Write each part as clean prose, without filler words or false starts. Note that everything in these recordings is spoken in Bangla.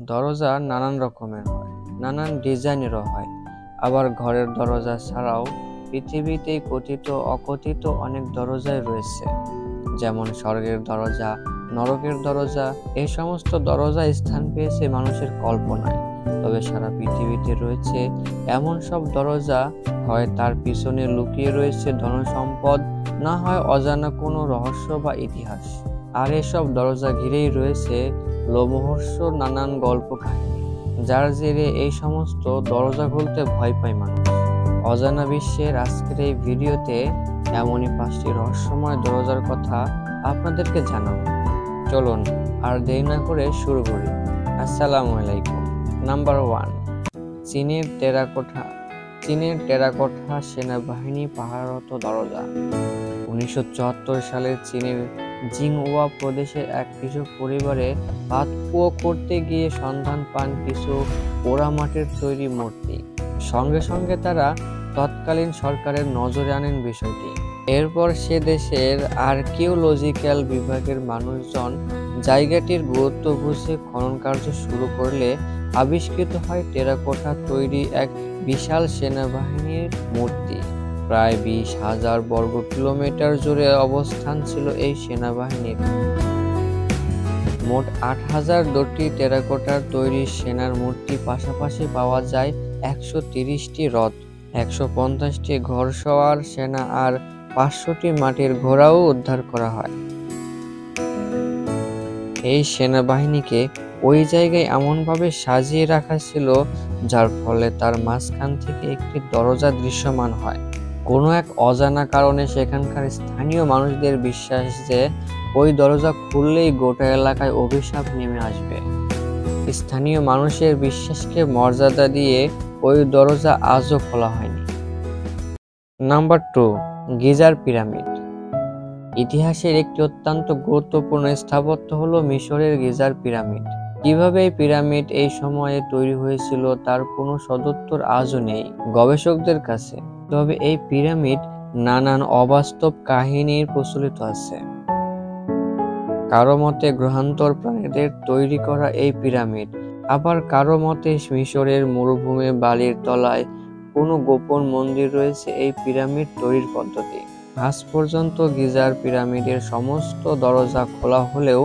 দরজা নানান রকমের হয়, নানান ডিজাইনেরও হয়। আবার ঘরের দরজা ছাড়াও পৃথিবীতে কথিত অকথিত অনেক দরজাই রয়েছে, যেমন স্বর্গের দরজা, নরকের দরজা। এই সমস্ত দরজা স্থান পেয়েছে মানুষের কল্পনায়। তবে সারা পৃথিবীতে রয়েছে এমন সব দরজা, হয় তার পিছনে লুকিয়ে রয়েছে ধনসম্পদ, না হয় অজানা কোনো রহস্য বা ইতিহাস। আর এসব দরজা ঘিরেই রয়েছে লোমহর্ষ নানান গল্প কাহিনী, যার জেরে এই সমস্ত দরজা খুলতে ভয় পায় মানুষ। অজানা বিশ্বের আজকের এই ভিডিওতে এমনই 5টি রহস্যময় দরজার কথা আপনাদেরকে জানাবো। চলুন আর দেরি না করে শুরু করি। আসসালামু আলাইকুম। নাম্বার 1, চীনের টেরাকোটা। চীনের টেরাকোটা সেনাবাহিনী পাহারারত দরজা। 1974 সালে চীনের জিংহুয়া প্রদেশের এক কৃষক পরিবারে পাতকুয়ো করতে গিয়ে সন্ধান পান কিছু পোড়ামাটির তৈরি মূর্তি। সঙ্গে সঙ্গে তারা তৎকালীন সরকারের নজরে আনেন বিষয়টি। এরপর সে দেশের আর্কিওলজিক্যাল বিভাগের মানুষজন জায়গাটির গুরুত্ব বুঝে খনন কার্য শুরু করলে আবিষ্কৃত হয় টেরাকোটা তৈরি এক বিশাল সেনাবাহিনীর মূর্তি। প্রায় 20,000 বর্গ কিলোমিটার জুড়ে অবস্থান ছিল এই সেনাবাহিনীর। মোট 8,002টি টেরাকোটার তৈরি সেনার মূর্তি, পাশাপাশি পাওয়া যায় 130টি রথ, 150টি ঘোড়সওয়ার সেনা আর 500টি মাটির ঘোড়াও উদ্ধার করা হয়। এই সেনাবাহিনীকে ওই জায়গায় এমনভাবে সাজিয়ে রাখা ছিল যার ফলে তার মাঝখান থেকে একটি দরজা দৃশ্যমান হয়। কোনো এক অজানা কারণে সেখানকার স্থানীয় মানুষদের বিশ্বাস যে ওই দরজা খুললেই গোটা এলাকায় অভিশাপ নেমে আসবে। স্থানীয় মানুষের বিশ্বাসকে মর্যাদা দিয়ে ওই দরজা আজও খোলা হয়নি। Number 2, geyser pyramid. ইতিহাসের একটি অত্যন্ত গুরুত্বপূর্ণ স্থাপত্য হলো মিশরের গিজার পিরামিড। কিভাবে এই পিরামিড এই সময়ে তৈরি হয়েছিল তার কোনো সদুত্তর আজও নেই গবেষকদের কাছে। তবে এই পিরামিড নানান অবাস্তব কাহিনীর প্রচলিত আছে। কারো মতে গ্রহান্তর প্রাণীদের তৈরি করা এই পিরামিড, আবার কারো মতে মিশরের মরুভূমি বালির তলায় কোনো গোপন মন্দির রয়েছে এই পিরামিড তৈরির পদ্ধতি। আজ পর্যন্ত গিজার পিরামিডের সমস্ত দরজা খোলা হলেও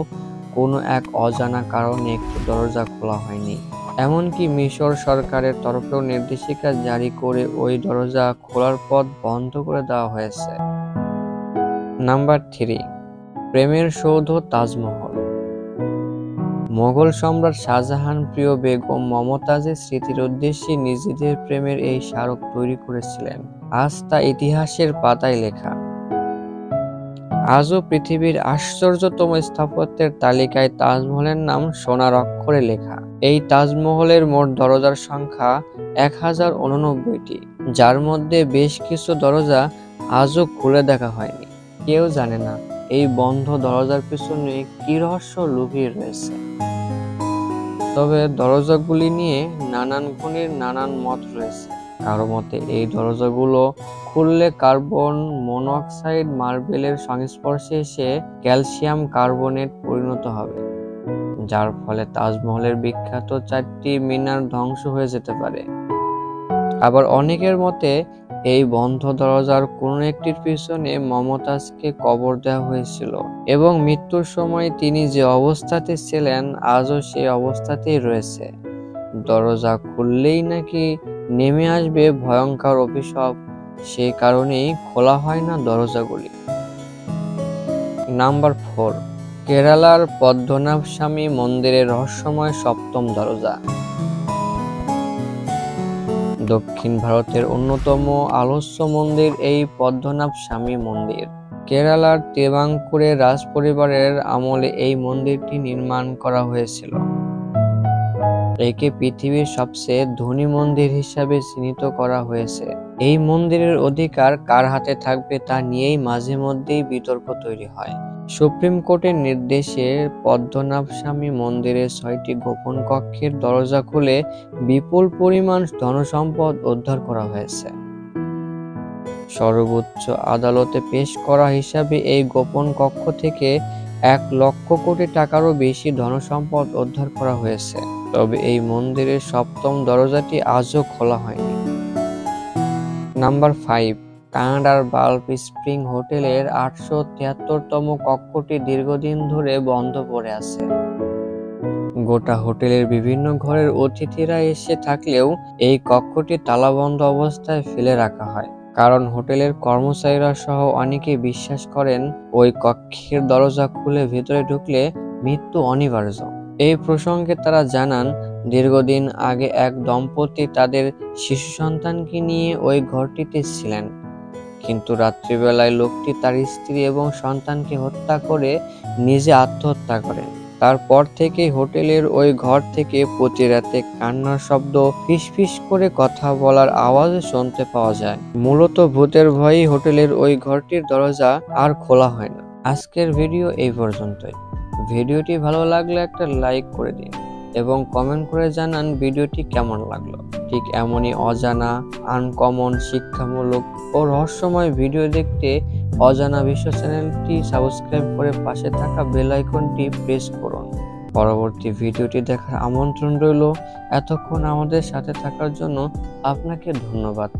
কোনো এক অজানা কারণে একটি দরজা খোলা হয়নি। এমনকি মিশর সরকারের তরফেও নির্দেশিকা জারি করে ওই দরজা খোলার পথ বন্ধ করে দেওয়া হয়েছে। নাম্বার 3, প্রেমের সৌধ তাজমহল। মোগল সম্রাট শাহজাহান প্রিয় বেগম মমতাজের স্মৃতির উদ্দেশ্যে নিজেদের প্রেমের এই স্মারক তৈরি করেছিলেন। আজ তা ইতিহাসের পাতায় লেখা। আজও পৃথিবীর আশ্চর্যতম স্থাপত্যের তালিকায় তাজমহলের নাম সোনার অক্ষরে লেখা। এই তাজমহলের মোট দরজার সংখ্যা 1089টি, যার মধ্যে বেশ কিছু দরজা আজও খুলে দেখা হয়নি। কেউ জানে না এই বন্ধ দরজার পিছনে কি রহস্য লুকিয়ে রয়েছে। তবে দরজাগুলি নিয়ে নানান গুণের নানান মত রয়েছে। কারো মতে এই দরজাগুলো খুললে কার্বন মনোক্সাইড মার্বেলের সংস্পর্শে এসে ক্যালসিয়াম কার্বনেট পরিণত হবে, যার ফলে তাজমহলের বিখ্যাত 4টি মিনার ধ্বংস হয়ে যেতে পারে। আবার অনেকের মতে এই বন্ধ দরজার কোনো একটির পিছনে মমতাজকে কবর দেওয়া হয়েছিল এবং মৃত্যুর সময় তিনি যে অবস্থাতে ছিলেন আজও সেই অবস্থাতেই রয়েছে। দরজা খুললেই নাকি নেমে আসবে ভয়ঙ্কর অভিশাপ, সেই কারণেই খোলা হয় না দরজাগুলি। নাম্বার 4, কেরালার পদ্মনাভ স্বামী মন্দিরের রহস্যময় 7ম দরজা। দক্ষিণ ভারতের অন্যতম আলস্য মন্দির এই পদ্মনাভ স্বামী মন্দির। কেরালার তিরুবাঙ্কুরের রাজ পরিবারের আমলে এই মন্দিরটি নির্মাণ করা হয়েছিল। একে পৃথিবীর সবচেয়ে ধনী মন্দির হিসাবে চিহ্নিত করা হয়েছে। এই মন্দিরের অধিকার কার হাতে থাকবে তা নিয়েই মাঝে মধ্যেই বিতর্ক তৈরি হয়। সুপ্রিম কোর্টের নির্দেশে পদ্মনাভ স্বামী মন্দিরের 6টি গোপন কক্ষের দরজা খুলে বিপুল পরিমাণ ধনসম্পদ উদ্ধার করা হয়েছে। সর্বোচ্চ আদালতে পেশ করা হিসাবে এই গোপন কক্ষ থেকে 1,00,000 কোটি টাকারও বেশি ধনসম্পদ উদ্ধার করা হয়েছে। তবে এই মন্দিরের 7ম দরজাটি আজও খোলা হয়নি। নাম্বার 5, কানাডার বাল্ব স্প্রিং হোটেলের 873তম কক্ষটি দীর্ঘদিন ধরে বন্ধ পড়ে আছে। গোটা হোটেলের বিভিন্ন ঘরের অতিথিরা এসে থাকলেও এই কক্ষটি তালাবন্ধ অবস্থায় ফেলে রাখা হয়, কারণ হোটেলের কর্মচারীরা সহ অনেকে বিশ্বাস করেন ওই কক্ষের দরজা খুলে ভেতরে ঢুকলে মৃত্যু অনিবার্য। এই প্রসঙ্গে তারা জানান, দীর্ঘদিন আগে এক দম্পতি তাদের শিশু সন্তানকে নিয়ে ওই ঘরটিতে ছিলেন, কিন্তু রাত্রিবেলায় লোকটি তার স্ত্রী এবং সন্তানকে হত্যা করে নিজে আত্মহত্যা করেন। তারপর থেকেই হোটেলের ওই ঘর থেকে প্রতি রাতে কান্নার শব্দ, ফিসফিস করে কথা বলার আওয়াজ শুনতে পাওয়া যায়। মূলত ভূতের ভয়েই হোটেলের ওই ঘরটির দরজা আর খোলা হয় না। আজকের ভিডিও এই পর্যন্তই। ভিডিওটি ভালো লাগলে একটা লাইক করে দিন এবং কমেন্ট করে জানান ভিডিওটি কেমন লাগলো। ঠিক এমনই অজানা, আনকমন, শিক্ষামূলক ও রহস্যময় ভিডিও দেখতে অজানা বিশ্ব চ্যানেলটি সাবস্ক্রাইব করে পাশে থাকা বেল আইকনটি প্রেস করুন। পরবর্তী ভিডিওটি দেখার আমন্ত্রণ রইল। এতক্ষণ আমাদের সাথে থাকার জন্য আপনাকে ধন্যবাদ।